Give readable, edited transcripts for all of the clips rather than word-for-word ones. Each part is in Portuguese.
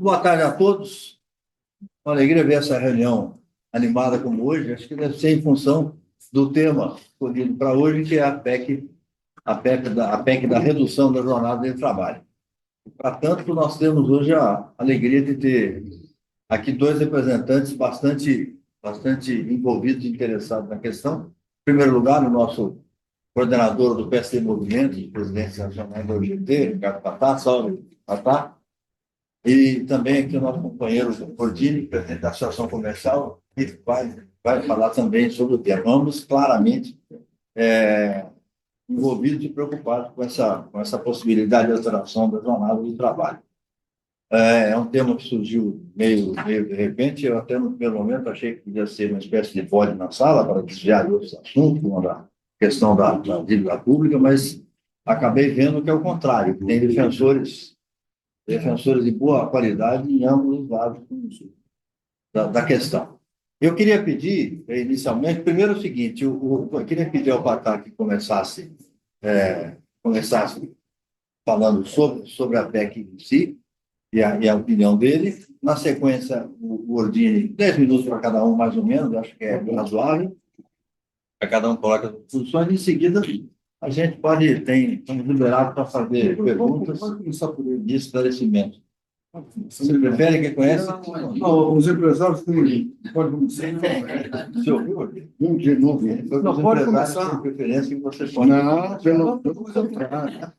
Boa tarde a todos. Uma alegria ver essa reunião animada como hoje. Acho que deve ser em função do tema escolhido para hoje, que é a PEC da redução da jornada de trabalho. Para tanto, nós temos hoje a alegria de ter aqui dois representantes bastante envolvidos e interessados na questão. Em primeiro lugar, o nosso coordenador do PSD Movimento, presidente nacional da UGT, Ricardo Patá. Salve, Patá. E também aqui o nosso companheiro Gordini, presidente da Associação Comercial, que vai falar também sobre o tema. Ambos claramente envolvidos e preocupados com essa possibilidade de alteração da jornada de trabalho. É um tema que surgiu meio de repente. Eu até no primeiro momento achei que podia ser uma espécie de pódio na sala para desviar de outros assuntos, como a questão da dívida pública, mas acabei vendo que é o contrário. Tem defensores de boa qualidade em ambos os lados da questão. Eu queria pedir, inicialmente, primeiro o seguinte: eu queria pedir ao Patá que começasse falando sobre a PEC em si e a opinião dele. Na sequência, o Ordini, 10 minutos para cada um, mais ou menos, acho que é razoável, para cada um coloca as posições. Em seguida, a gente estamos liberados para fazer perguntas e esclarecimentos. Você prefere que conhece? Não, os empresários têm. Pode começar. Você ouviu? Não, pode começar. Preferência que você pode. Não, pelo contrário.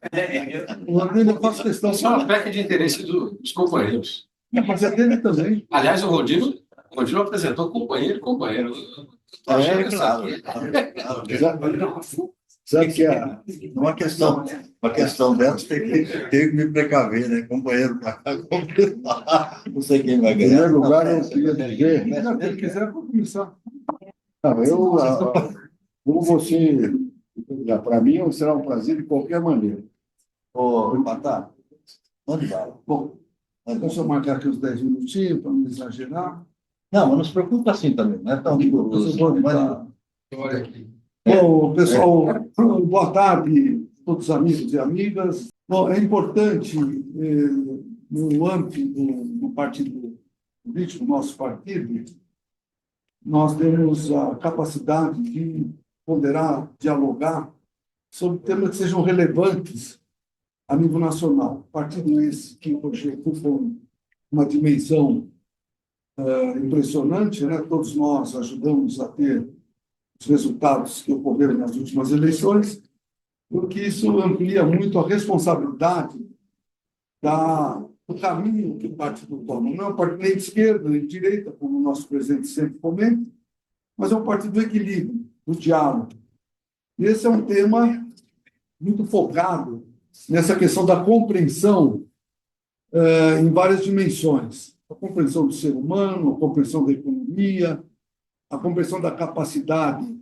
O Rodrigo, eu faço questão. Isso é uma PEC de interesse dos companheiros. Mas é dele também. Aliás, o Rodrigo apresentou companheiro e companheiro. Claro. Sabe que é uma questão dessa tem que me precaver, né? Companheiro para cá, companheiro para lá. Não sei quem vai Em ganhar. primeiro lugar, eu queria dizer. Se ele quiser, pode começar. Não, como você, para mim, será um prazer de qualquer maneira. Ô, Patá, mande bala. Bom, então, só marcar aqui os 10 minutinhos para não exagerar. Não, mas não se preocupa assim também, não é tão rigoroso. Olha aqui. Bom, pessoal, boa tarde, todos os amigos e amigas. Bom, é importante, no âmbito do partido político, nosso partido, nós temos a capacidade de ponderar, dialogar sobre temas que sejam relevantes a nível nacional. Partido esse que hoje ocupa uma dimensão impressionante, né? Todos nós ajudamos a ter os resultados que ocorreram nas últimas eleições, porque isso amplia muito a responsabilidade do caminho que o partido toma. Não é um partido nem de esquerda, nem de direita, como o nosso presidente sempre comenta, mas é um partido do equilíbrio, do diálogo. E esse é um tema muito focado nessa questão da compreensão em várias dimensões. A compreensão do ser humano, a compreensão da economia, a compreensão da capacidade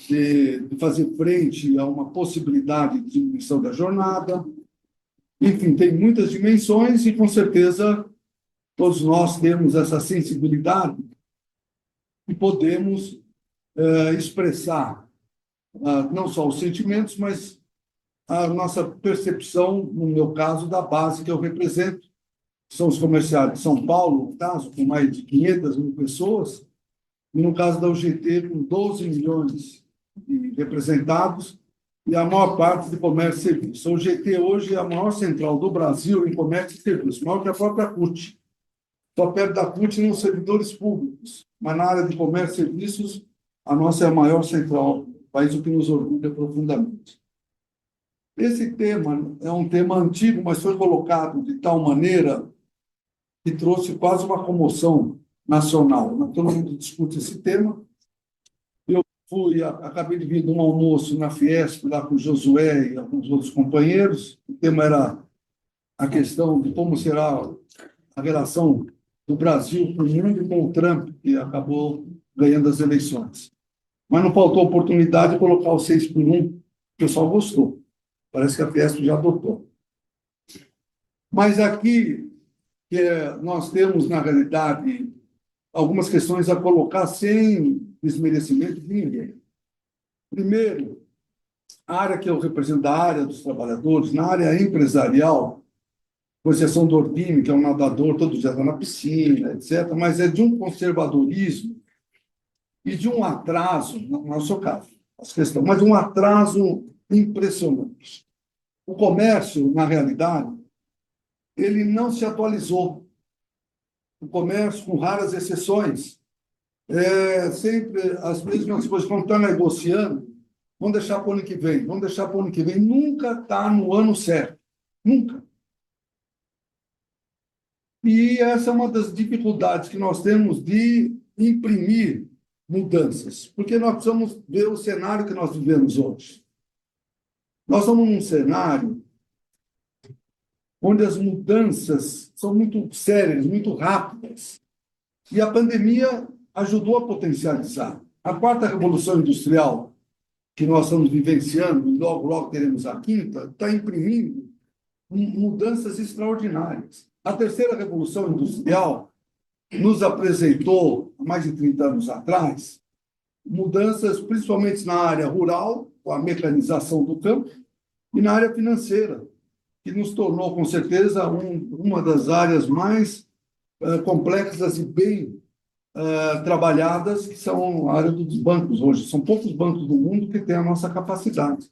de fazer frente a uma possibilidade de diminuição da jornada. Enfim, tem muitas dimensões e, com certeza, todos nós temos essa sensibilidade e podemos expressar não só os sentimentos, mas a nossa percepção, no meu caso, da base que eu represento, que são os comerciários de São Paulo, no caso, com mais de 500 mil pessoas, e no caso da UGT, com 12 milhões de representados, e a maior parte de comércio e serviço. A UGT hoje é a maior central do Brasil em comércio e serviço, maior que a própria CUT. Só perto da CUT nos servidores públicos, mas na área de comércio e serviços, a nossa é a maior central do país, o que nos orgulha profundamente. Esse tema é um tema antigo, mas foi colocado de tal maneira que trouxe quase uma comoção nacional. Todo mundo discute esse tema. Eu acabei de vir de um almoço na Fiesp, lá com o Josué e alguns outros companheiros. O tema era a questão de como será a relação do Brasil com o mundo e com o Trump, que acabou ganhando as eleições. Mas não faltou oportunidade de colocar o 6x1, o pessoal gostou. Parece que a Fiesp já adotou. Mas aqui nós temos, na realidade, algumas questões a colocar sem desmerecimento de ninguém. Primeiro, a área que eu represento, da área dos trabalhadores, na área empresarial, com exceção do Ordine, que é um nadador, todo dia está na piscina, etc., mas é de um conservadorismo e de um atraso, não é o seu caso, as questões, mas um atraso impressionante. O comércio, na realidade, ele não se atualizou. O comércio, com raras exceções, sempre as mesmas coisas. Quando está negociando, vamos deixar para o ano que vem, vamos deixar para o ano que vem. Nunca está no ano certo. Nunca. E essa é uma das dificuldades que nós temos de imprimir mudanças, porque nós precisamos ver o cenário que nós vivemos hoje. Nós estamos num cenário onde as mudanças são muito sérias, muito rápidas, e a pandemia ajudou a potencializar. A quarta revolução industrial que nós estamos vivenciando, e logo, logo teremos a quinta, está imprimindo mudanças extraordinárias. A terceira revolução industrial nos apresentou, há mais de 30 anos atrás, mudanças principalmente na área rural, com a mecanização do campo, e na área financeira, que nos tornou, com certeza, uma das áreas mais complexas e bem trabalhadas, que são a área dos bancos hoje. São poucos bancos do mundo que têm a nossa capacidade.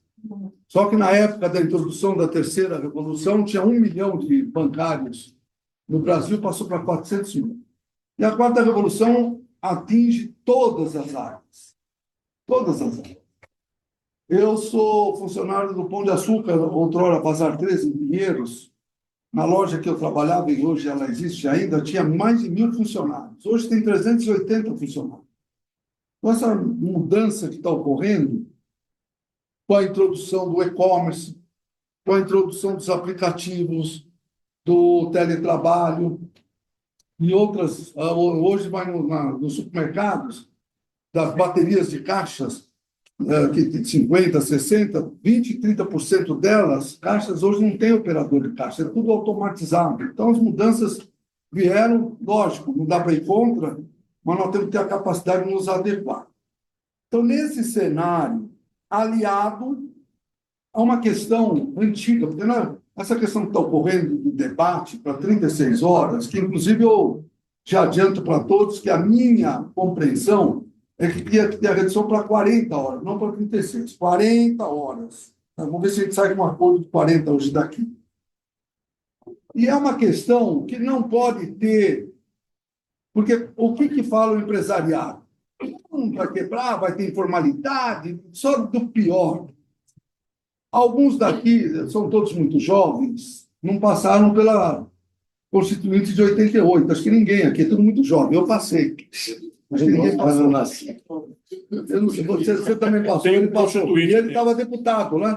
Só que na época da introdução da terceira revolução, tinha 1 milhão de bancários no Brasil, passou para 400 mil. E a quarta revolução atinge todas as áreas. Todas as áreas. Eu sou funcionário do Pão de Açúcar, outrora Bazar 13, em Pinheiros. Na loja que eu trabalhava, e hoje ela existe ainda, tinha mais de 1.000 funcionários. Hoje tem 380 funcionários. Com essa mudança que está ocorrendo, com a introdução do e-commerce, com a introdução dos aplicativos, do teletrabalho e outras. Hoje vai nos supermercados, das baterias de caixas, que de 50%, 60%, 20%, 30% delas, caixas hoje não tem operador de caixa, é tudo automatizado. Então, as mudanças vieram, lógico, não dá para ir contra, mas nós temos que ter a capacidade de nos adequar. Então, nesse cenário, aliado a uma questão antiga, porque essa questão que está ocorrendo do debate para 36 horas, que inclusive eu já adianto para todos que a minha compreensão é que tinha que ter a redução para 40 horas, não para 36, 40 horas. Vamos ver se a gente sai com um acordo de 40 hoje daqui. E é uma questão que não pode ter, porque o que fala o empresariado? Vai quebrar, vai ter informalidade, só do pior. Alguns daqui, são todos muito jovens, não passaram pela Constituinte de 88. Acho que ninguém aqui, é tudo muito jovem. Eu passei. Acho que ninguém passou. Você também passou, ele passou. E ele estava deputado, né?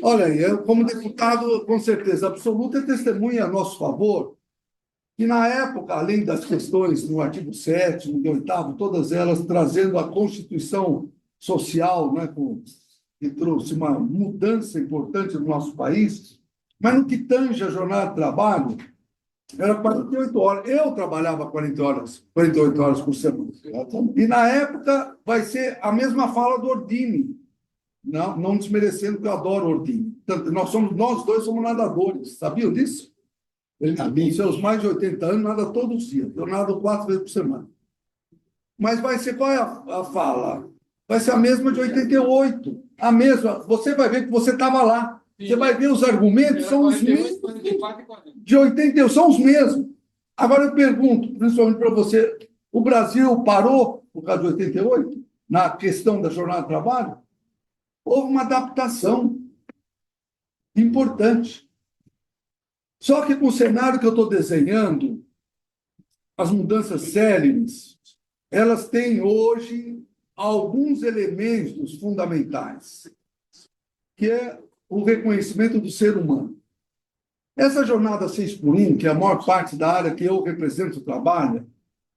Olha aí, eu, como deputado, com certeza absoluta, é testemunha a nosso favor que, na época, além das questões no artigo 7º e 8º, todas elas trazendo a Constituição Social, né, que trouxe uma mudança importante no nosso país, mas no que tange a jornada de trabalho, era 48 horas. Eu trabalhava 48 horas por semana. E, na época, vai ser a mesma fala do Ordine. Não desmerecendo, que eu adoro Ordine. Nós dois somos nadadores. Sabiam disso? Ele, com seus mais de 80 anos, nada todos os dias. Eu nado 4 vezes por semana. Mas vai ser, qual é a fala? Vai ser a mesma de 88. A mesma. Você vai ver que você estava lá. Você vai ver os argumentos, são os mesmos. De 81, são os mesmos. Agora eu pergunto, principalmente para você, o Brasil parou por causa de 88, na questão da jornada de trabalho? Houve uma adaptação importante. Só que com o cenário que eu estou desenhando, as mudanças céleres, elas têm hoje alguns elementos fundamentais, que é o reconhecimento do ser humano. Essa jornada 6x1, que é a maior parte da área que eu represento trabalha,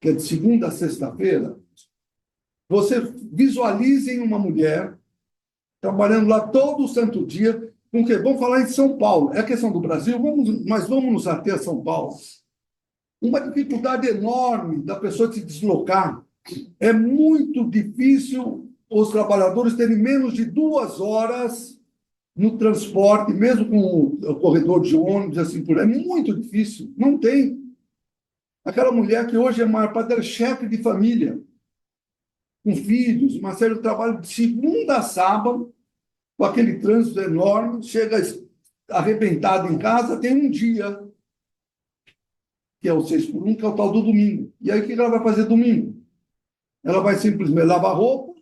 que é de segunda a sexta-feira, você visualize uma mulher trabalhando lá todo o santo dia, com que vamos falar em São Paulo. É a questão do Brasil, mas vamos nos ater a São Paulo. Uma dificuldade enorme da pessoa se deslocar. É muito difícil os trabalhadores terem menos de 2 horas no transporte, mesmo com o corredor de ônibus, assim por aí, é muito difícil. Não tem. Aquela mulher que hoje é a maior parte dela é chefe de família, com filhos, uma série de trabalho de segunda a sábado, com aquele trânsito enorme, chega arrebentado em casa, tem um dia, que é o 6x1, que é o tal do domingo. E aí, o que ela vai fazer domingo? Ela vai simplesmente lavar roupa,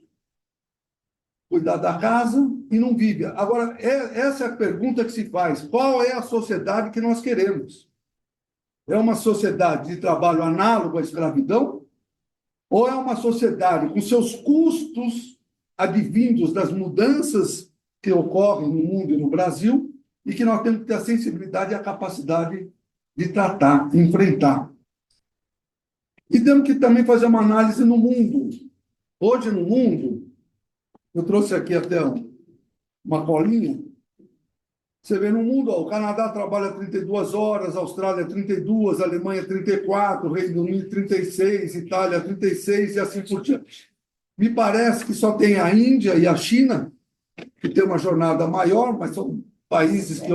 cuidar da casa e não vive. Agora, essa é a pergunta que se faz. Qual é a sociedade que nós queremos? É uma sociedade de trabalho análogo à escravidão? Ou é uma sociedade com seus custos advindos das mudanças que ocorrem no mundo e no Brasil e que nós temos que ter a sensibilidade e a capacidade de tratar, enfrentar? E temos que também fazer uma análise no mundo. Hoje, no mundo, eu trouxe aqui até uma colinha. Você vê no mundo, ó, o Canadá trabalha 32 horas, a Austrália 32, a Alemanha 34, o Reino Unido 36, Itália 36 e assim por diante. Me parece que só tem a Índia e a China, que tem uma jornada maior, mas são países que...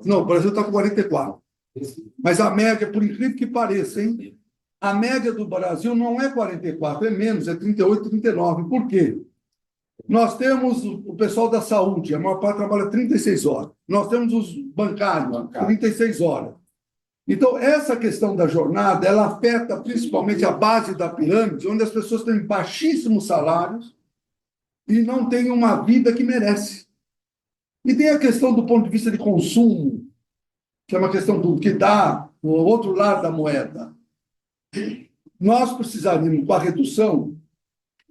Não, o Brasil está com 44. Mas a média, por incrível que pareça, hein? A média do Brasil não é 44, é menos, é 38, 39. Por quê? Nós temos o pessoal da saúde, a maior parte trabalha 36 horas. Nós temos os bancários, 36 horas. Então, essa questão da jornada, ela afeta principalmente a base da pirâmide, onde as pessoas têm baixíssimos salários e não têm uma vida que merece. E tem a questão do ponto de vista de consumo, que é uma questão do que dá o outro lado da moeda. Nós precisaríamos, com a redução,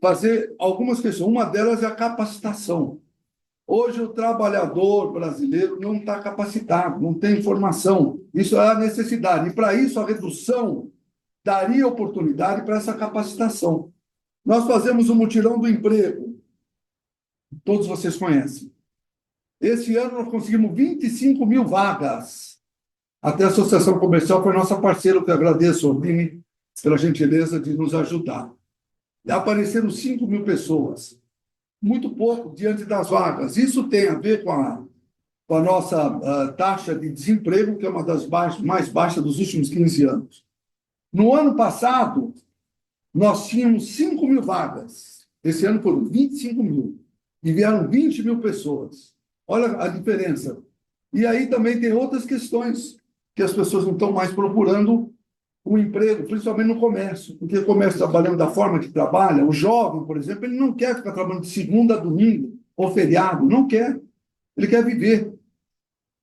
fazer algumas questões. Uma delas é a capacitação. Hoje, o trabalhador brasileiro não está capacitado, não tem formação. Isso é a necessidade. E, para isso, a redução daria oportunidade para essa capacitação. Nós fazemos o mutirão do emprego. Todos vocês conhecem. Esse ano, nós conseguimos 25 mil vagas. Até a Associação Comercial foi nossa parceira, que eu agradeço, Ordine, pela gentileza de nos ajudar. Apareceram 5 mil pessoas. Muito pouco diante das vagas. Isso tem a ver com a nossa taxa de desemprego, que é uma das mais baixas dos últimos 15 anos. No ano passado, nós tínhamos 5 mil vagas. Esse ano foram 25 mil. E vieram 20 mil pessoas. Olha a diferença. E aí também tem outras questões que as pessoas não estão mais procurando um emprego, principalmente no comércio, porque o comércio trabalhando da forma que trabalha, o jovem, por exemplo, ele não quer ficar trabalhando de segunda a domingo ou feriado, não quer. Ele quer viver.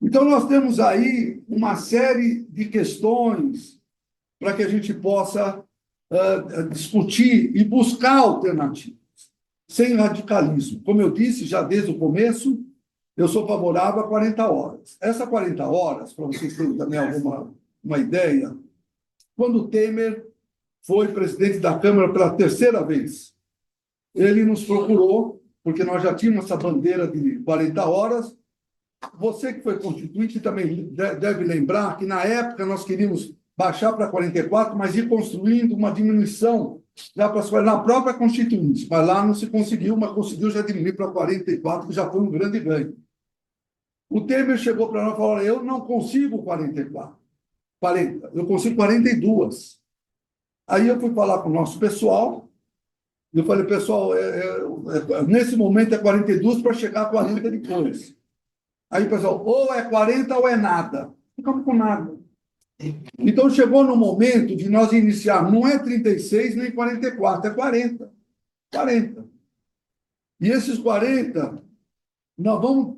Então, nós temos aí uma série de questões para que a gente possa discutir e buscar alternativas, sem radicalismo. Como eu disse já desde o começo, eu sou favorável a 40 horas. Essa 40 horas, para vocês terem também uma ideia, quando o Temer foi presidente da Câmara pela terceira vez, ele nos procurou, porque nós já tínhamos essa bandeira de 40 horas. Você que foi constituinte também deve lembrar que, na época, nós queríamos baixar para 44, mas ir construindo uma diminuição já para as coisas na própria Constituinte. Mas lá não se conseguiu, mas conseguiu já diminuir para 44, que já foi um grande ganho. O Temer chegou para nós e falou: eu não consigo 44. 40, eu consigo 42. Aí eu fui falar com o nosso pessoal, e eu falei: pessoal, nesse momento é 42 para chegar a 40 depois. Aí o pessoal: ou é 40 ou é nada. Ficamos com nada. Então chegou no momento de nós iniciar, não é 36 nem 44, é 40. 40. E esses 40, nós vamos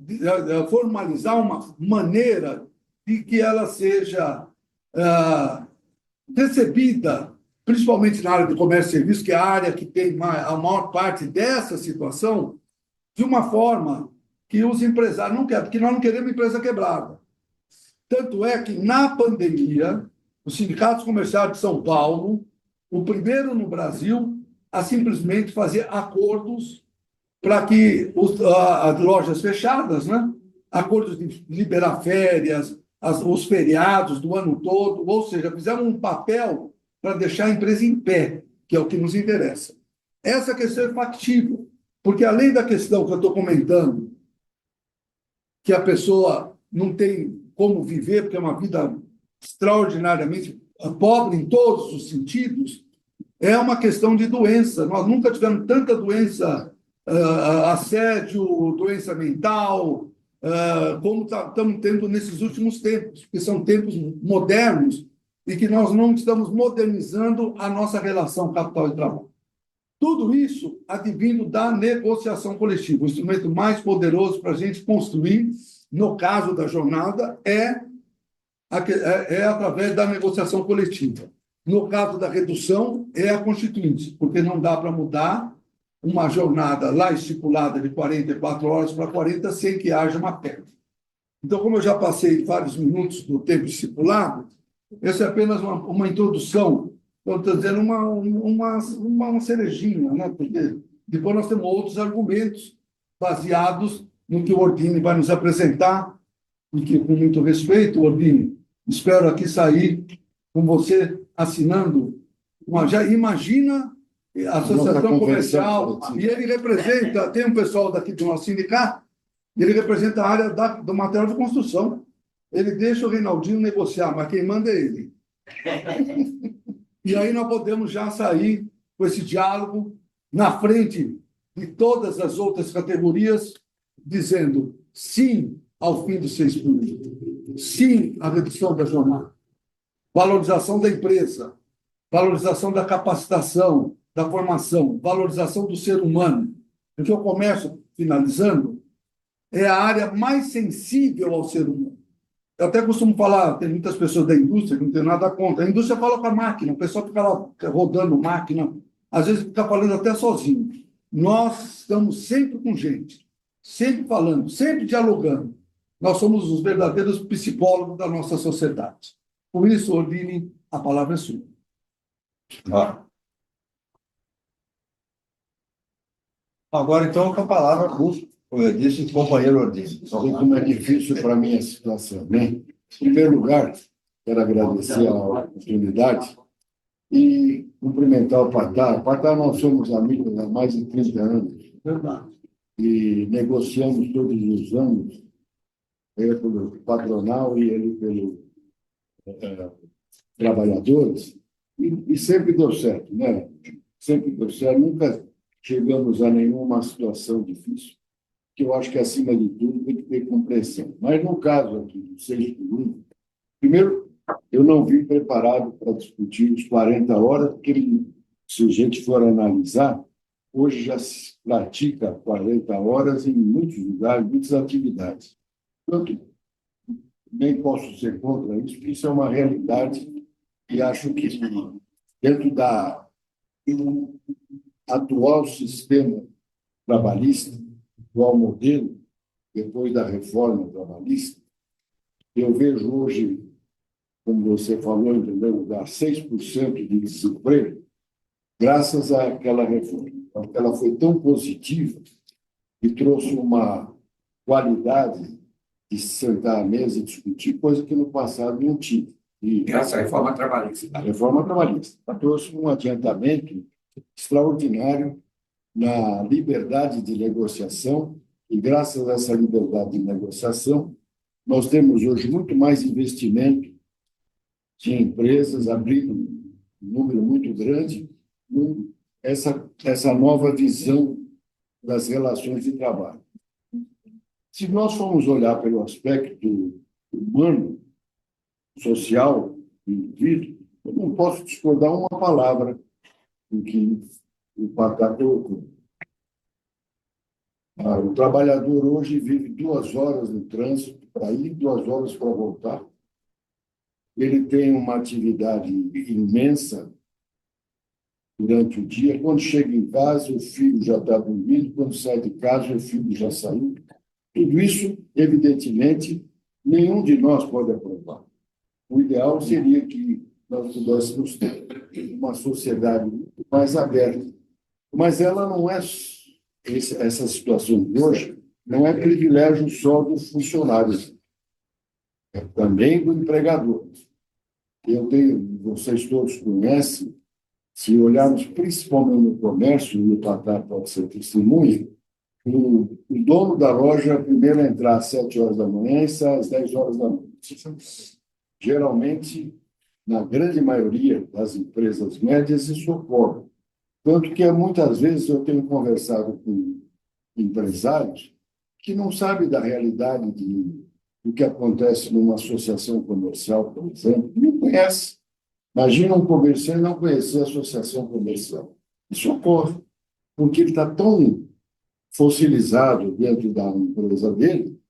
formalizar uma maneira de que ela seja recebida, principalmente na área de comércio e serviço, que é a área que tem a maior parte dessa situação, de uma forma que os empresários não querem, porque nós não queremos empresa quebrada. Tanto é que, na pandemia, os sindicatos comerciais de São Paulo, o primeiro no Brasil a simplesmente fazer acordos para que as lojas fechadas, né? Acordos de liberar férias, os feriados do ano todo, ou seja, fizeram um papel para deixar a empresa em pé, que é o que nos interessa. Essa questão é factível, porque além da questão que eu estou comentando que a pessoa não tem como viver, porque é uma vida extraordinariamente pobre em todos os sentidos, é uma questão de doença. Nós nunca tivemos tanta doença, assédio, doença mental, como estamos tendo nesses últimos tempos, porque são tempos modernos e que nós não estamos modernizando a nossa relação capital e trabalho. Tudo isso advindo da negociação coletiva. O instrumento mais poderoso para a gente construir, no caso da jornada, é através da negociação coletiva. No caso da redução, é a constituinte, porque não dá para mudar uma jornada lá estipulada de 44 horas para 40 sem que haja uma perda. Então, como eu já passei vários minutos do tempo estipulado, essa é apenas uma introdução. Estou dizendo uma cerejinha, né? Porque depois nós temos outros argumentos baseados no que o Ordine vai nos apresentar, e que, com muito respeito, Ordine, espero aqui sair com você assinando. Já imagina a associação comercial, e ele representa, tem um pessoal daqui do nosso sindicato, ele representa a área do material de construção. Ele deixa o Reinaldinho negociar, mas quem manda é ele. E aí nós podemos já sair com esse diálogo na frente de todas as outras categorias, dizendo sim ao fim do 6 por 1, sim à redução da jornada, valorização da empresa, valorização da capacitação, da formação, valorização do ser humano. Porque o comércio, finalizando, é a área mais sensível ao ser humano. Eu até costumo falar, tem muitas pessoas da indústria que não tem nada contra. A indústria fala com a máquina, o pessoal fica lá rodando máquina, às vezes fica falando até sozinho. Nós estamos sempre com gente, sempre falando, sempre dialogando. Nós somos os verdadeiros psicólogos da nossa sociedade. Por isso, Ordine, a palavra é sua. Agora, então, com a palavra, como eu disse, o companheiro Ordine. Sabe como é difícil para mim a situação, né? Em primeiro lugar, quero agradecer a oportunidade e cumprimentar o Patar. Patar, nós somos amigos há mais de 30 anos. Verdade. E negociamos todos os anos, eu pelo patronal e ele pelo trabalhadores, e sempre deu certo, né? Sempre deu certo, nunca chegamos a nenhuma situação difícil, que eu acho que, acima de tudo, tem que ter compreensão. Mas, no caso aqui do 6 por 1, primeiro, eu não vim preparado para discutir os 40 horas, porque, se a gente for analisar, hoje já se pratica 40 horas em muitos lugares, muitas atividades. Portanto, nem posso ser contra isso, porque isso é uma realidade e acho que, dentro do atual sistema trabalhista, atual modelo, depois da reforma trabalhista, eu vejo hoje, como você falou, em primeiro lugar, 6% de desemprego, graças àquela reforma. Porque ela foi tão positiva e trouxe uma qualidade de se sentar à mesa e discutir, coisa que no passado não tinha. E Graças à reforma trabalhista. a reforma trabalhista trouxe um adiantamento extraordinário na liberdade de negociação, e graças a essa liberdade de negociação, nós temos hoje muito mais investimento de empresas, abrindo um número muito grande, essa nova visão das relações de trabalho. Se nós formos olhar pelo aspecto humano, social, do indivíduo, eu não posso discordar uma palavra do que o Patar colocou. O trabalhador hoje vive 2 horas no trânsito para ir, 2 horas para voltar. Ele tem uma atividade imensa durante o dia. Quando chega em casa, o filho já está dormindo. Quando sai de casa, o filho já saiu. Tudo isso, evidentemente, nenhum de nós pode aprovar. O ideal seria que nós pudéssemos ter uma sociedade muito mais aberta. Mas ela não é, essa situação de hoje, não é privilégio só dos funcionários, é também do empregador. Vocês todos conhecem, se olharmos principalmente no comércio, e o Patar pode ser testemunha, o dono da loja primeiro a entrar às 7 horas da manhã e sai às 10 horas da noite. Geralmente, na grande maioria das empresas médias, isso ocorre. Tanto que muitas vezes eu tenho conversado com empresários que não sabem da realidade do que acontece numa associação comercial, por exemplo, não conhece. Imagina um comerciante não conhecer a associação comercial. Isso ocorre, porque ele está tão fossilizado dentro da empresa dele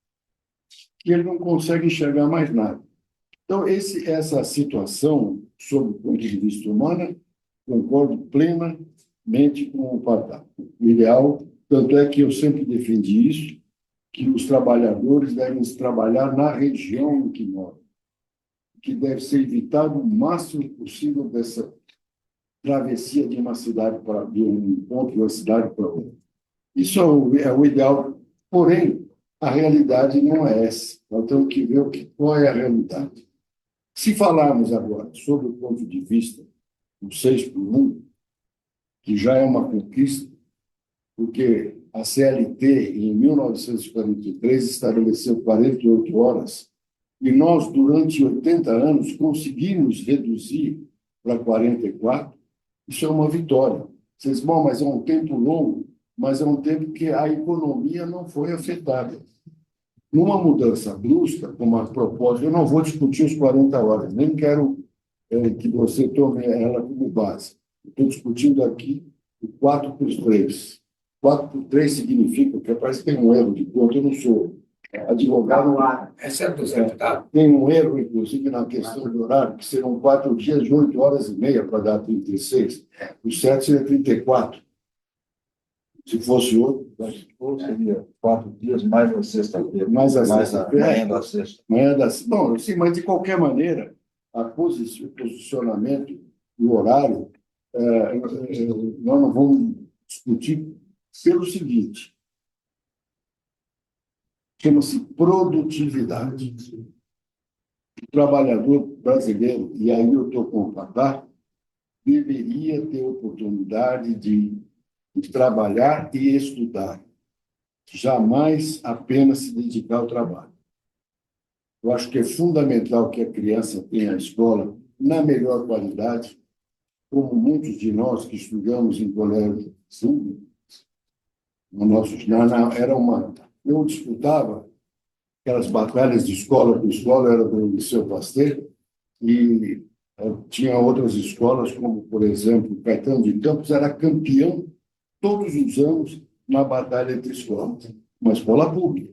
que ele não consegue enxergar mais nada. Então, essa situação, sob o ponto de vista humano, concordo plenamente com o Pardal. O ideal, tanto é que eu sempre defendi isso, que os trabalhadores devem trabalhar na região em que moram, que deve ser evitado o máximo possível dessa travessia de uma cidade de um ponto de uma cidade para outra. Isso é o ideal, porém, a realidade não é essa. Nós temos que ver qual é a realidade. Se falarmos agora sobre o ponto de vista do 6 por 1, que já é uma conquista, porque a CLT, em 1943, estabeleceu 48 horas, e nós, durante 80 anos, conseguimos reduzir para 44, isso é uma vitória. Vocês dizem, bom, mas é um tempo longo, mas é um tempo que a economia não foi afetada. Numa mudança brusca, como a propósito, eu não vou discutir os 40 horas, nem quero que você tome ela como base. Estou discutindo aqui o 4 por 3. 4 por 3 significa, que parece que tem um erro de conta, eu não sou advogado. Exceto os deputados. Tem um erro, inclusive, na questão do horário, que serão 4 dias de 8 horas e meia para dar 36. O certo seria 34. Se fosse outro, seria 4 dias mais a sexta-feira. Mais a Mais a sexta-feira. manhã da sexta. Bom, sim, mas de qualquer maneira, o posicionamento do horário, nós não vamos discutir pelo seguinte: chama-se produtividade. O trabalhador brasileiro, e aí eu estou com o Padar, deveria ter oportunidade de trabalhar e estudar, jamais apenas se dedicar ao trabalho. Eu acho que é fundamental que a criança tenha a escola na melhor qualidade, como muitos de nós que estudamos em colégio público, eu disputava aquelas batalhas de escola por escola, era do Liceu Pasteur, e tinha outras escolas, como, por exemplo, Caetano de Campos era campeão todos os anos na batalha entre escolas, uma escola pública.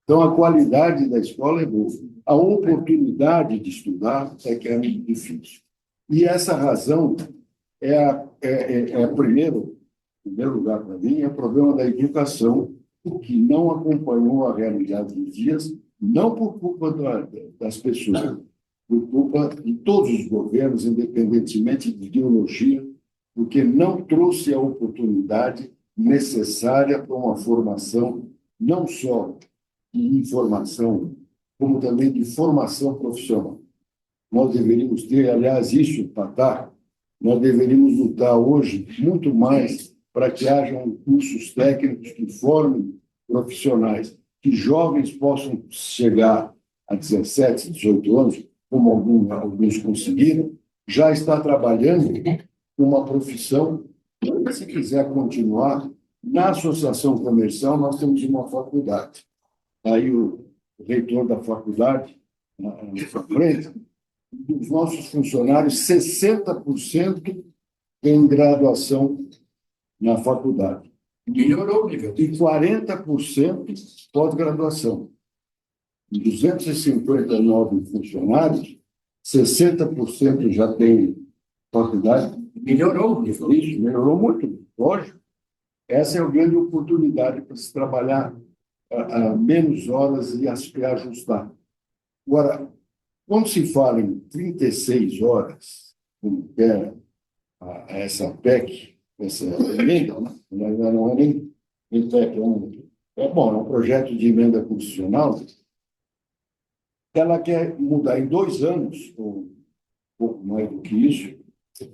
Então, a qualidade da escola é boa. A oportunidade de estudar é que é muito difícil. E essa razão primeiro lugar para mim, é o problema da educação, que não acompanhou a realidade dos dias, não por culpa das pessoas, por culpa de todos os governos, independentemente de ideologia, porque não trouxe a oportunidade necessária para uma formação, não só de informação, como também de formação profissional. Nós deveríamos ter, aliás, isso, Patá, nós deveríamos lutar hoje muito mais para que hajam cursos técnicos que formem profissionais, que jovens possam chegar a 17, 18 anos, como alguns conseguiram, já está trabalhando uma profissão. Se quiser continuar, na associação comercial, nós temos uma faculdade. Aí o reitor da faculdade, na sua frente, dos nossos funcionários, 60% tem graduação na faculdade. Melhorou o nível. E 40% pós-graduação. 259 funcionários, 60% já tem faculdade. Melhorou o nível. Isso, melhorou muito, lógico. Essa é a grande oportunidade para se trabalhar a menos horas e ajustar. Agora, quando se fala em 36 horas, como é essa PEC, essa emenda, né? Não é nem PEC, é um projeto de emenda constitucional, ela quer mudar em 2 anos, ou um pouco mais do que isso,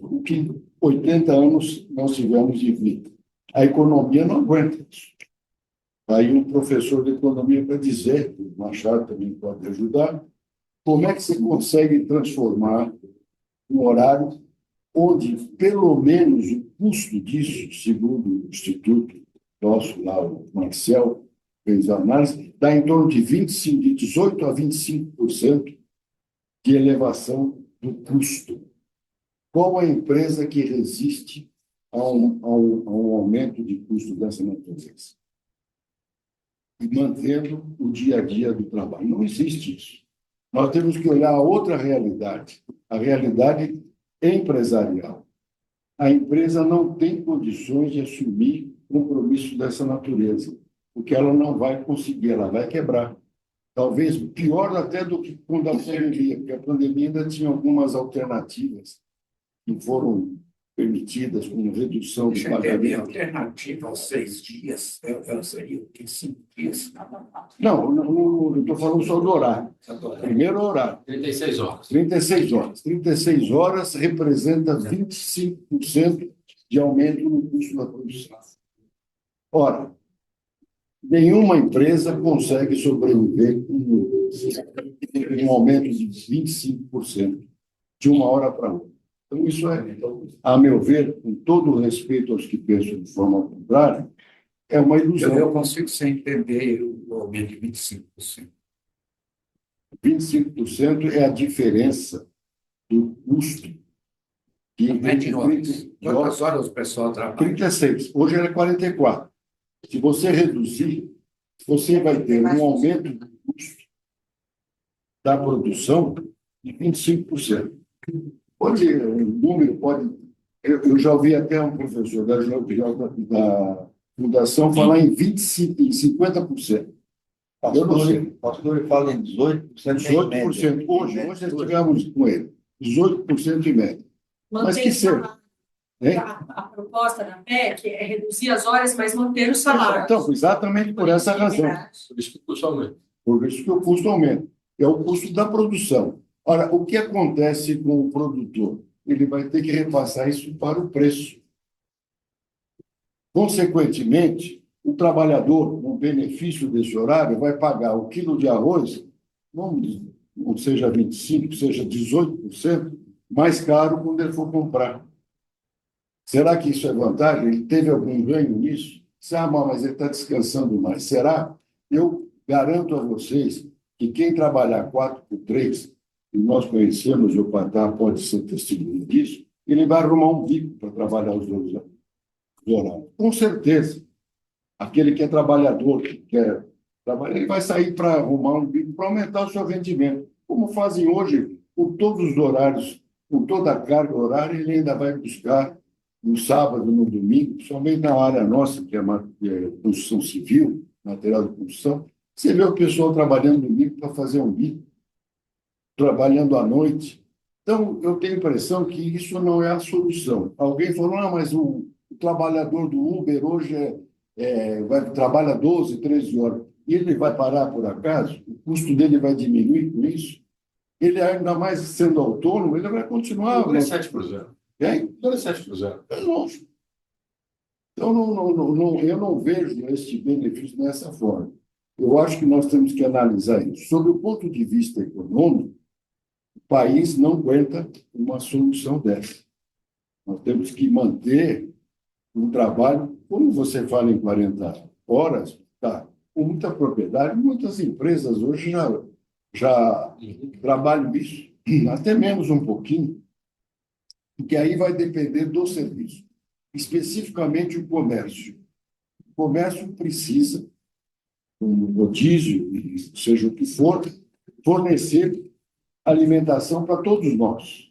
o que 80 anos nós tivemos de vida. A economia não aguenta isso. aí um professor de economia para dizer, o Machado também pode ajudar, como é que você consegue transformar um horário onde, pelo menos, o custo disso, segundo o Instituto nosso lá, o Marcel, fez a análise, dá em torno de 25, de 18% a 25% de elevação do custo. Qual a empresa que resiste a um aumento de custo dessa natureza? E mantendo o dia a dia do trabalho. Não existe isso. Nós temos que olhar a outra realidade, a realidade empresarial. A empresa não tem condições de assumir compromisso dessa natureza, porque ela não vai conseguir, ela vai quebrar. Talvez pior até do que quando a pandemia, porque a pandemia ainda tinha algumas alternativas que foram permitidas com redução de Deixa eu entender, pagamento. alternativa aos 6 dias, seria o que? 5 dias? Não, eu estou falando só do horário. Primeiro horário. 36 horas. 36 horas. 36 horas representa 25% de aumento no custo da produção. Ora, nenhuma empresa consegue sobreviver com um aumento de 25% de uma hora para outra. Então, isso é, a meu ver, com todo o respeito aos que pensam de forma contrária, é uma ilusão. Eu consigo sem entender o aumento de 25%. 25% é a diferença do custo que Entre horas. Quantas horas o pessoal trabalha? 36. Hoje era 44. Se você reduzir, você vai ter um aumento do custo da produção de 25%. Pode, o número pode. Eu já ouvi até um professor da Fundação falar em 25%, em 50%. Eu não sei. O pastor fala em 18%. 18%. Hoje nós estivemos com ele. 18% em média. Mas que seja. A proposta da PEC é reduzir as horas, mas manter o salário. Então, exatamente por essa razão. Por isso que o custo aumenta. Por isso que o custo aumenta. É o custo da produção. Ora, o que acontece com o produtor? Ele vai ter que repassar isso para o preço. Consequentemente, o trabalhador, com o benefício desse horário, vai pagar o quilo de arroz, não seja 25%, seja 18%, mais caro quando ele for comprar. Será que isso é vantagem? Ele teve algum ganho nisso? Mas ele está descansando mais. Será? Eu garanto a vocês que quem trabalhar 4x3, e nós conhecemos, o Patá pode ser testemunha disso, ele vai arrumar um bico para trabalhar os dois horários. Com certeza. Aquele que é trabalhador, que quer trabalhar, ele vai sair para arrumar um bico para aumentar o seu rendimento. Como fazem hoje, com todos os horários, com toda a carga horária, ele ainda vai buscar no sábado, no domingo, principalmente na área nossa, que é construção civil, material de construção. Você vê o pessoal trabalhando no bico para fazer um bico, trabalhando à noite. Então, eu tenho a impressão que isso não é a solução. Alguém falou, mas o trabalhador do Uber hoje trabalha 12, 13 horas. E ele vai parar por acaso? O custo dele vai diminuir com isso? Ele, ainda mais sendo autônomo, ele vai continuar. 7%. 7%. É longe. Então, eu não vejo este benefício dessa forma. Eu acho que nós temos que analisar isso. Sob o ponto de vista econômico, o país não aguenta uma solução dessa. Nós temos que manter um trabalho, como você fala em 40 horas, tá, com muita propriedade. Muitas empresas hoje já trabalham isso, até menos um pouquinho, porque aí vai depender do serviço. Especificamente o comércio. O comércio precisa, um rodízio, seja o que for, fornecer alimentação para todos nós.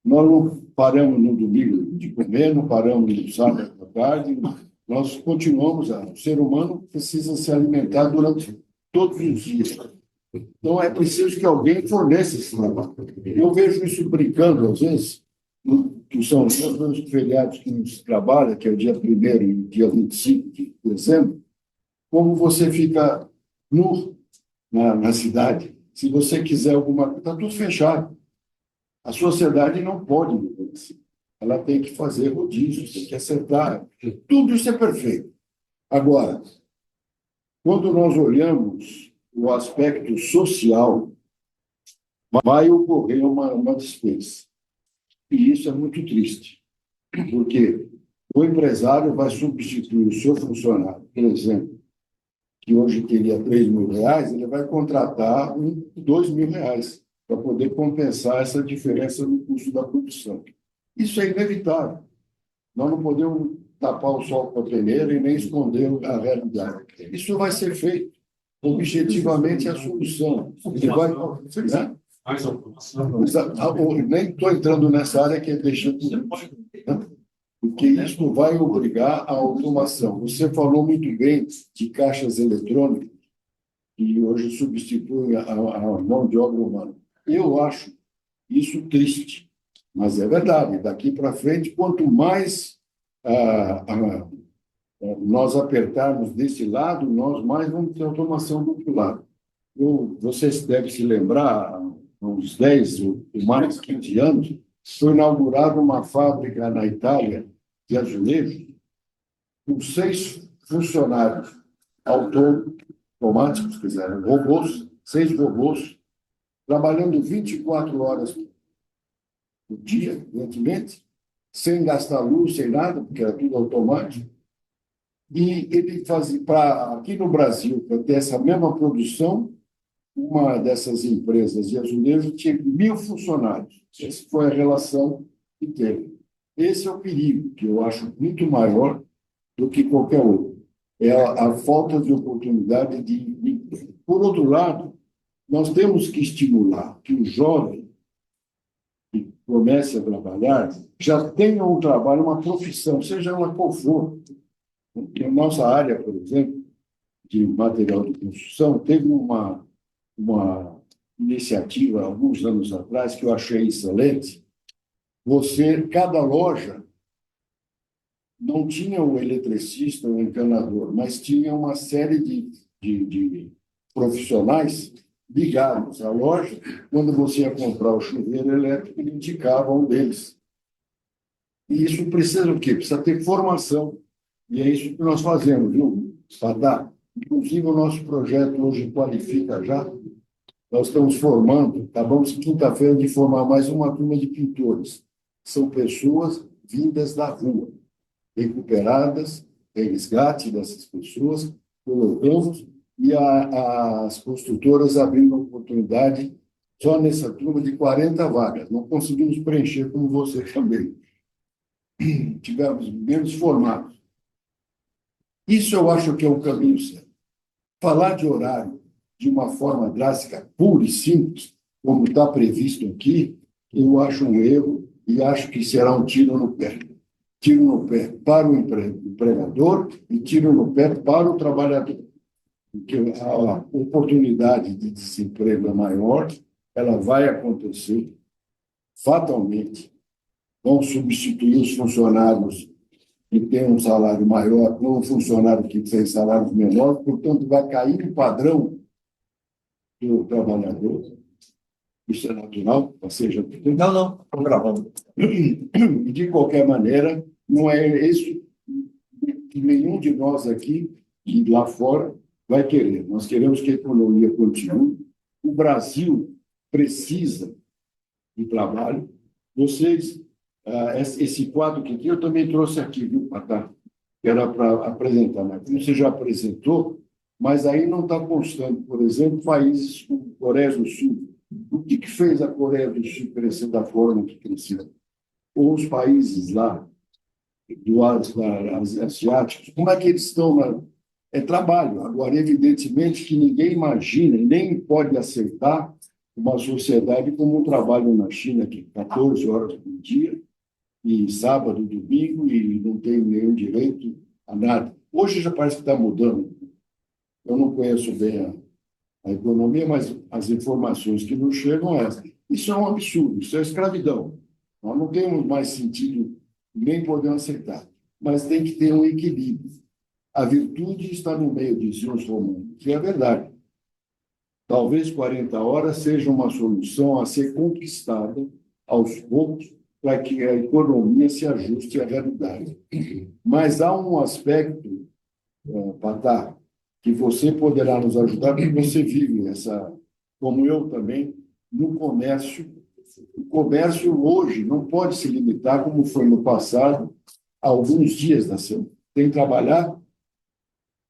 Nós não paramos no domingo de comer, não paramos no sábado à tarde, nós continuamos. O ser humano precisa se alimentar durante todos os dias. Então, é preciso que alguém forneça esse trabalho. Eu vejo isso brincando, às vezes, que são os dois feriados que nos trabalha, que é o dia 1º e o dia 25 de dezembro, como você fica nu na cidade. Se você quiser alguma coisa, está tudo fechado. A sociedade não pode viver assim. Ela tem que fazer rodízios, tem que acertar. Tudo isso é perfeito. Agora, Quando nós olhamos o aspecto social, vai ocorrer uma despesa. E isso é muito triste, porque o empresário vai substituir o seu funcionário, por exemplo, que hoje teria R$ 3.000, ele vai contratar R$ 2.000 para poder compensar essa diferença no custo da produção. Isso é inevitável. Nós não podemos tapar o sol com a peneira e nem esconder a realidade. Isso vai ser feito. Objetivamente, é a solução. Ele vai, né? Mais automação. Nem estou entrando nessa área que é deixar tudo, né? Porque isso vai obrigar a automação. Você falou muito bem de caixas eletrônicas, que hoje substituem a mão de obra humana. Eu acho isso triste, mas é verdade. Daqui para frente, quanto mais nós apertarmos desse lado, nós mais vamos ter automação do outro lado. Vocês devem se lembrar, há uns 10 ou mais 15 anos, foi inaugurada uma fábrica na Itália de azulejo com 6 funcionários automáticos, quer dizer, robôs, 6 robôs, trabalhando 24 horas por dia, evidentemente, sem gastar luz, sem nada, porque era tudo automático. E ele fazia, aqui no Brasil, para ter essa mesma produção, uma dessas empresas de azulejo tinha 1.000 funcionários. Essa foi a relação que teve. Esse é o perigo, que eu acho muito maior do que qualquer outro. É a falta de oportunidade de... Por outro lado, nós temos que estimular que o jovem que comece a trabalhar já tenha um trabalho, uma profissão, seja ela qual for. Em nossa área, por exemplo, de material de construção, teve uma iniciativa, alguns anos atrás, que eu achei excelente. Cada loja não tinha o eletricista, o encanador, mas tinha uma série de profissionais ligados à loja. Quando você ia comprar o chuveiro elétrico, ele indicava um deles. E isso precisa o quê? Precisa ter formação. E é isso que nós fazemos, viu, Padá? Inclusive, o nosso projeto hoje qualifica já. Nós estamos formando, acabamos quinta-feira de formar mais uma turma de pintores. São pessoas vindas da rua, recuperadas, tem resgate dessas pessoas, colocamos, e as construtoras abrindo oportunidade só nessa turma de 40 vagas. Não conseguimos preencher como você também. Tivemos menos formados. Isso eu acho que é o caminho certo. Falar de horário de uma forma drástica, pura e simples, como está previsto aqui, eu acho um erro e acho que será um tiro no pé. Tiro no pé para o empregador e tiro no pé para o trabalhador. Porque a oportunidade de desemprego é maior, ela vai acontecer fatalmente. Vão substituir os funcionários que têm um salário maior por um funcionário que tem salários menores, portanto, vai cair o padrão do trabalhador. Isso é natural, ou seja, Não, estou gravando. de qualquer maneira, não é isso que nenhum de nós aqui e lá fora vai querer. Nós queremos que a economia continue. O Brasil precisa de trabalho. Vocês, esse quadro que eu também trouxe aqui, viu, Patá? Que era para apresentar, mas como você já apresentou, mas aí não está constando, por exemplo, países como Coreia do Sul. O que fez a Coreia do Sul crescer da forma que cresceu? Ou os países lá, asiáticos, como é que eles estão? É trabalho. Agora, evidentemente, que ninguém imagina, nem pode aceitar uma sociedade como um trabalho na China, que 14 horas por dia, e sábado, domingo, e não tem nenhum direito a nada. Hoje já parece que está mudando. Eu não conheço bem a economia, mas as informações que nos chegam é essa. Isso é um absurdo, isso é escravidão. Nós não temos mais sentido, nem podemos aceitar. Mas tem que ter um equilíbrio. A virtude está no meio, diziam os romanos, que é verdade. Talvez 40 horas seja uma solução a ser conquistada aos poucos para que a economia se ajuste à realidade. Mas há um aspecto, Patá, que você poderá nos ajudar, porque você vive essa, como eu também, no comércio. O comércio hoje não pode se limitar, como foi no passado, a alguns dias da semana. Tem que trabalhar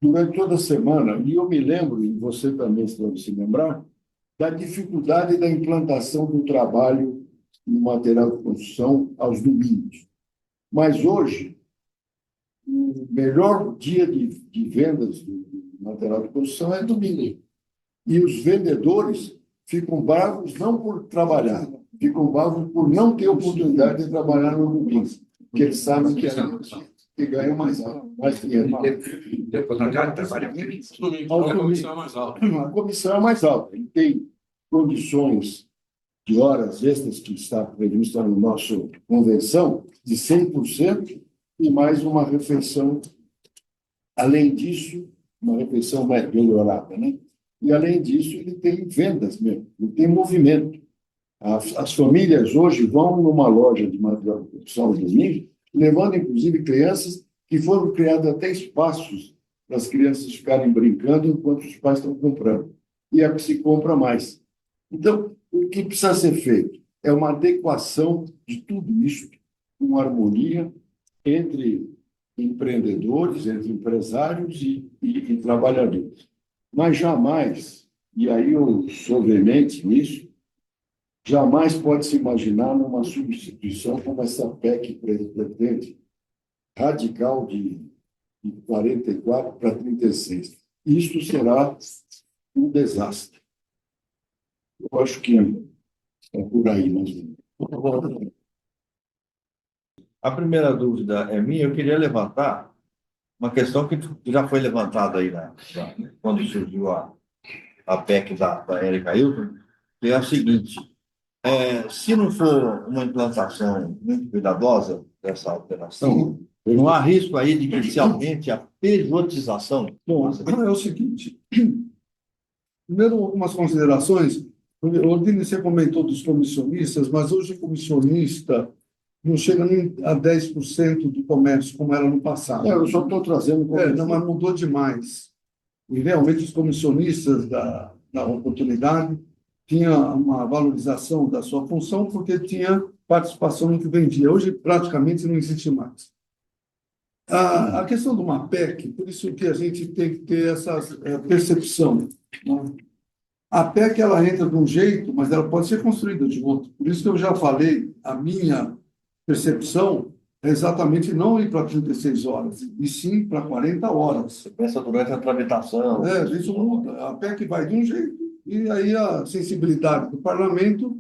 durante toda a semana. E eu me lembro, e você também se deve se lembrar, da dificuldade da implantação do trabalho no material de construção aos domingos. Mas hoje, o melhor dia de vendas do material de construção é domingo. E os vendedores ficam bravos não por trabalhar, ficam bravos por não ter oportunidade de trabalhar no domingo, porque eles sabem que ganham mais dinheiro. Depois na casa trabalha A comissão é mais alta. A comissão é mais alta, ele tem condições de horas extras que está prevista no nosso convenção de 100% e mais uma refeição, além disso, uma refeição mais melhorada, né? E, além disso, ele tem vendas mesmo, ele tem movimento. As famílias hoje vão numa loja de material de construção de domingo, levando, inclusive, crianças que foram criados até espaços para as crianças ficarem brincando enquanto os pais estão comprando. E é que se compra mais. Então, o que precisa ser feito é uma adequação de tudo isso, uma harmonia entre empreendedores, entre empresários e trabalhadores. Mas jamais, e aí eu sou veemente nisso, jamais pode se imaginar numa substituição como essa PEC pretende, radical de 44 para 36. Isso será um desastre. Eu acho que é por aí, mas... A primeira dúvida é minha, eu queria levantar uma questão que já foi levantada aí quando surgiu a PEC da Érica Hilton, que é a seguinte: se não for uma implantação muito cuidadosa dessa alteração, não há risco aí de que se aumente a pejotização? Bom, é o seguinte. Primeiro, algumas considerações. Ordine, você comentou dos comissionistas, mas hoje o comissionista não chega nem a 10% do comércio, como era no passado. Eu só estou trazendo... Não, mas mudou demais. E realmente os comissionistas da oportunidade tinham uma valorização da sua função porque tinha participação no que vendia. Hoje, praticamente, não existe mais. A questão do MAPEC, por isso que a gente tem que ter essa percepção, né? A PEC ela entra de um jeito, mas ela pode ser construída de outro. Por isso que eu já falei, a minha percepção é exatamente não ir para 36 horas, e sim para 40 horas. Você pensa durante a tramitação. Isso muda. A PEC vai de um jeito, e aí a sensibilidade do parlamento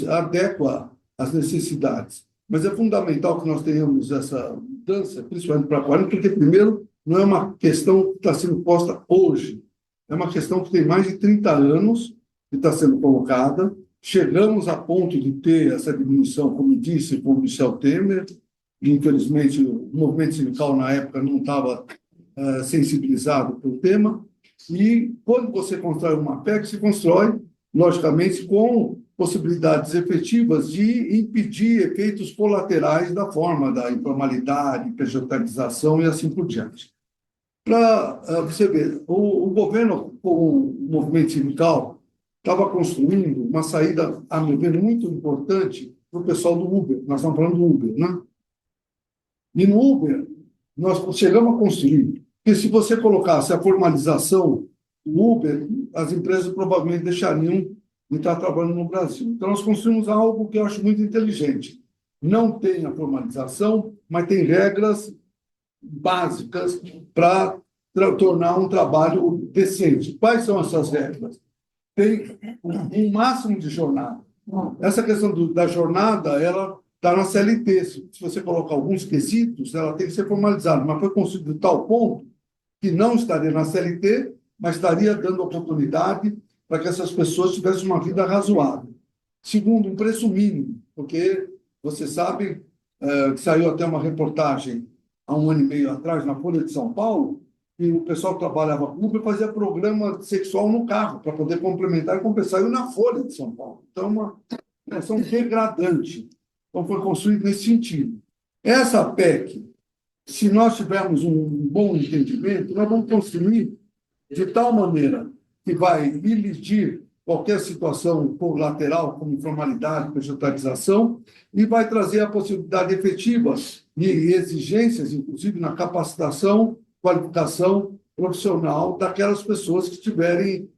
adequa às necessidades. Mas é fundamental que nós tenhamos essa mudança, principalmente para 40, porque, primeiro, não é uma questão que está sendo posta hoje. É uma questão que tem mais de 30 anos que está sendo colocada. Chegamos a ponto de ter essa diminuição, como disse o Michel Temer. Infelizmente, o movimento sindical, na época, não estava sensibilizado pelo tema. E, quando você constrói uma PEC, se constrói, logicamente, com possibilidades efetivas de impedir efeitos colaterais da forma da informalidade, pejotarização e assim por diante. Para você ver, o governo, com o movimento sindical, estava construindo uma saída, a meu ver, muito importante para o pessoal do Uber. Nós estamos falando do Uber, né? E no Uber, nós chegamos a construir, porque se você colocasse a formalização do Uber, as empresas provavelmente deixariam de estar trabalhando no Brasil. Então, nós construímos algo que eu acho muito inteligente. Não tem a formalização, mas tem regras básicas para tornar um trabalho decente. Quais são essas regras? Tem um máximo de jornada. Essa questão da jornada, ela está na CLT. Se você colocar alguns quesitos, ela tem que ser formalizada, mas foi construído de tal ponto que não estaria na CLT, mas estaria dando oportunidade para que essas pessoas tivessem uma vida razoável. Segundo, um preço mínimo, porque você sabe que saiu até uma reportagem há 1 ano e meio atrás, na Folha de São Paulo, que o pessoal que trabalhava com Uber fazia programa sexual no carro, para poder complementar e compensar, e na Folha de São Paulo. Então, uma situação degradante. Então, foi construído nesse sentido. Essa PEC, se nós tivermos um bom entendimento, nós vamos construir de tal maneira que vai ilidir qualquer situação colateral, como informalidade, vegetalização, e vai trazer a possibilidade efetiva e exigências, inclusive na capacitação, qualificação profissional daquelas pessoas que estiverem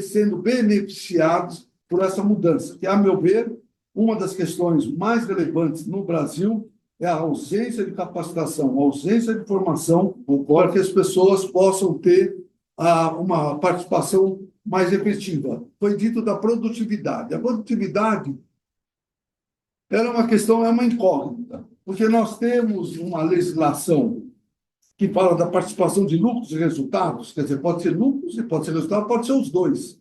sendo beneficiadas por essa mudança, que, a meu ver, uma das questões mais relevantes no Brasil é a ausência de capacitação, a ausência de formação, para que as pessoas possam ter uma participação mais efetiva. Foi dito da produtividade. A produtividade era uma questão, é uma incógnita, porque nós temos uma legislação que fala da participação de lucros e resultados, quer dizer, pode ser lucros e pode ser resultado, pode ser os dois,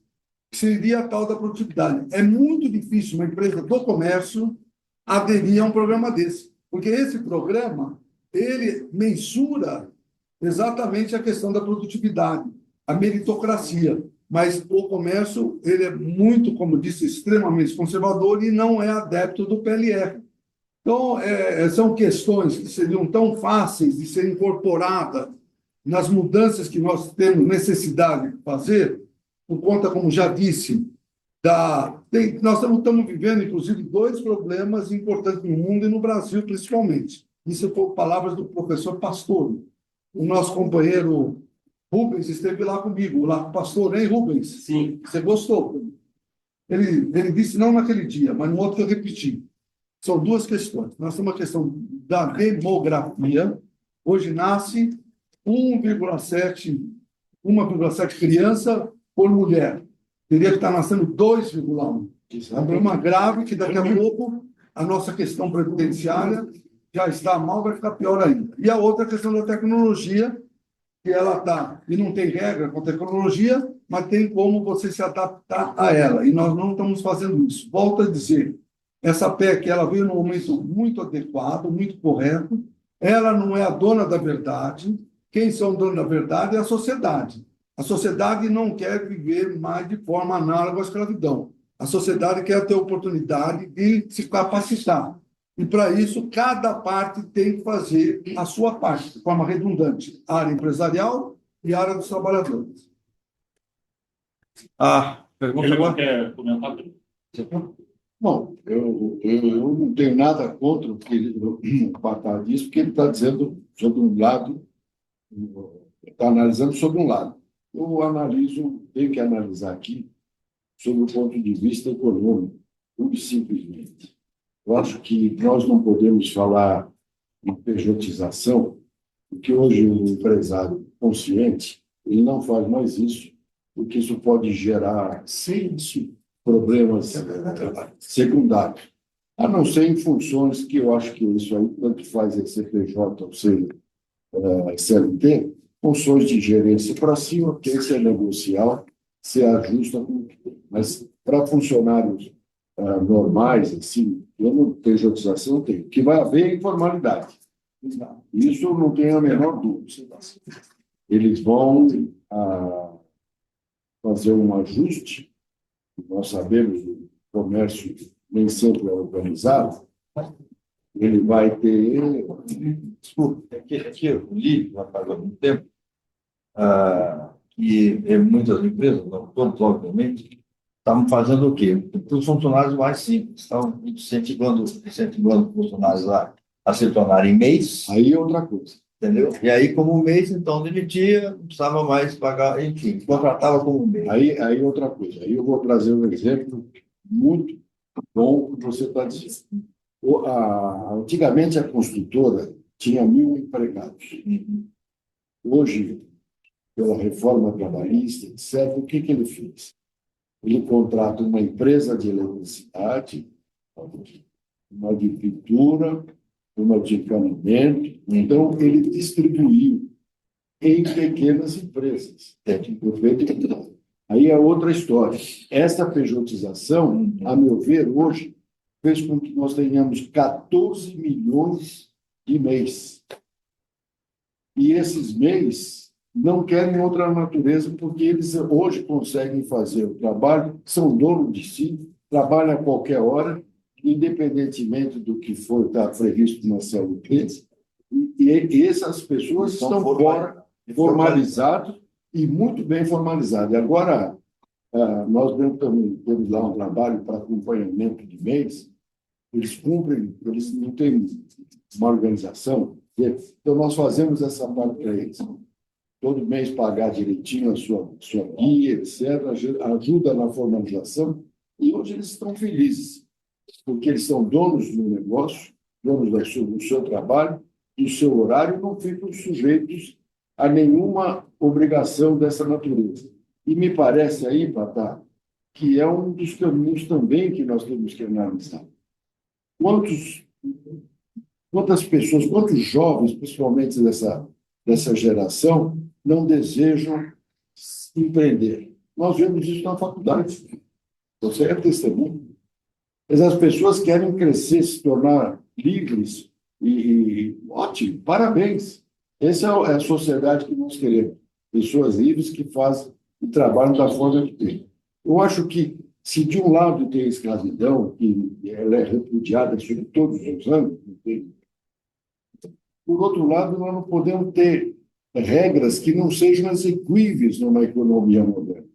que seria a tal da produtividade. É muito difícil uma empresa do comércio aderir a um programa desse, porque esse programa, ele mensura exatamente a questão da produtividade, a meritocracia, mas o comércio, ele é muito, como disse, extremamente conservador e não é adepto do PLR. Então, são questões que seriam tão fáceis de ser incorporadas nas mudanças que nós temos necessidade de fazer, por conta, como já disse, nós estamos vivendo, inclusive, dois problemas importantes no mundo e no Brasil, principalmente. Isso foram palavras do professor Pastor. O nosso companheiro Rubens esteve lá comigo, lá com o pastor, hein, Rubens? Sim. Você gostou? Ele disse, não naquele dia, mas no outro que eu repeti. São duas questões. Nós temos a questão da demografia. Hoje nasce 1,7 criança por mulher. Teria que estar nascendo 2,1. É um problema grave que daqui a pouco a nossa questão previdenciária já está mal, vai ficar pior ainda. E a outra questão da tecnologia, que ela está, e não tem regra com a tecnologia, mas tem como você se adaptar a ela. E nós não estamos fazendo isso. Volto a dizer, essa PEC ela veio num momento muito adequado, muito correto. Ela não é a dona da verdade. Quem são donos da verdade é a sociedade. A sociedade não quer viver mais de forma análoga à escravidão. A sociedade quer ter a oportunidade de se capacitar. E, para isso, cada parte tem que fazer a sua parte, de forma redundante, a área empresarial e a área dos trabalhadores. Pergunta Ele agora? quer comentar? Bom, eu não tenho nada contra o que ele Batar disse, porque ele está dizendo sobre um lado, está analisando sobre um lado. Eu tenho que analisar aqui sobre o ponto de vista econômico, pura e simplesmente. Eu acho que nós não podemos falar em pejotização, porque hoje o empresário consciente ele não faz mais isso, porque isso pode gerar problemas secundários, a não ser em funções que eu acho que isso aí tanto faz CPJ, ou seja, CLT, funções de gerência para cima, que esse é negocial, se ajusta com o que tem. Mas para funcionários normais, assim, eu não tenho jotização, não tenho. O que vai haver é informalidade. Isso não tem a menor dúvida. Eles vão fazer um ajuste. Nós sabemos que o comércio nem sempre é organizado. Ele vai ter... Desculpe, aqui eu li, já faz algum tempo, que muitas empresas, não todas, obviamente, estavam fazendo o quê? Para os funcionários mais simples, estão incentivando os funcionários a se tornarem MEIs. Aí é outra coisa. Entendeu? E aí, como MEIs, então, demitia, não precisava mais pagar, enfim, contratava como MEIs. Aí outra coisa. Aí eu vou trazer um exemplo muito bom que você está dizendo. Antigamente, a construtora tinha 1.000 empregados. Hoje, pela reforma trabalhista, etc., o que ele fez? Ele contrata uma empresa de eletricidade, uma de pintura, uma de encanamento. Então, ele distribuiu em pequenas empresas. Aí é outra história. Essa pejotização, a meu ver, hoje, fez com que nós tenhamos 14 milhões de MEIs. E esses MEIs não querem outra natureza, porque eles hoje conseguem fazer o trabalho, são donos de si, trabalham a qualquer hora, independentemente do que for estar previsto na CLT, e essas pessoas estão formalizadas e muito bem formalizado. E agora, nós temos lá um trabalho para acompanhamento de mês, eles cumprem, eles não têm uma organização, então nós fazemos essa parte para eles. Todo mês pagar direitinho a sua guia, etc., ajuda na formalização, e hoje eles estão felizes, porque eles são donos do negócio, donos do seu trabalho, do seu horário, não ficam sujeitos a nenhuma obrigação dessa natureza. E me parece aí, Patá, que é um dos caminhos também que nós temos que analisar. Quantas pessoas, quantos jovens, principalmente dessa geração, não desejam empreender? Nós vemos isso na faculdade. Você é testemunho. Mas as pessoas querem crescer, se tornar livres e ótimo, parabéns. Essa é a sociedade que nós queremos. Pessoas livres que fazem e trabalham da forma que tem. Eu acho que, se de um lado tem a escravidão, que ela é repudiada sobre todos os anos, por outro lado, nós não podemos ter regras que não sejam execuíveis numa economia moderna.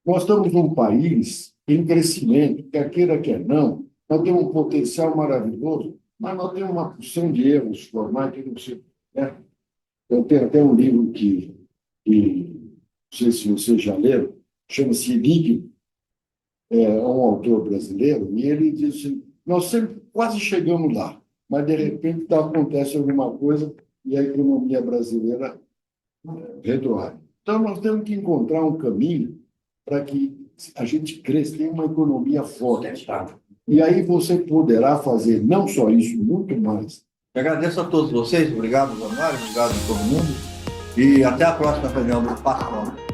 Nós estamos num país em crescimento, quer queira, quer não, nós temos um potencial maravilhoso, mas nós temos uma porção de erros formais que não se... Eu tenho até um livro que não sei se vocês já leram, chama-se Enigma, é um autor brasileiro, e ele diz assim, nós sempre quase chegamos lá, mas de repente acontece alguma coisa e a economia brasileira retroage. Então, nós temos que encontrar um caminho para que a gente cresça, tenha uma economia forte. E aí você poderá fazer não só isso, muito mais. Eu agradeço a todos vocês, obrigado, Januário, obrigado a todo mundo, e até a próxima reunião do Passo.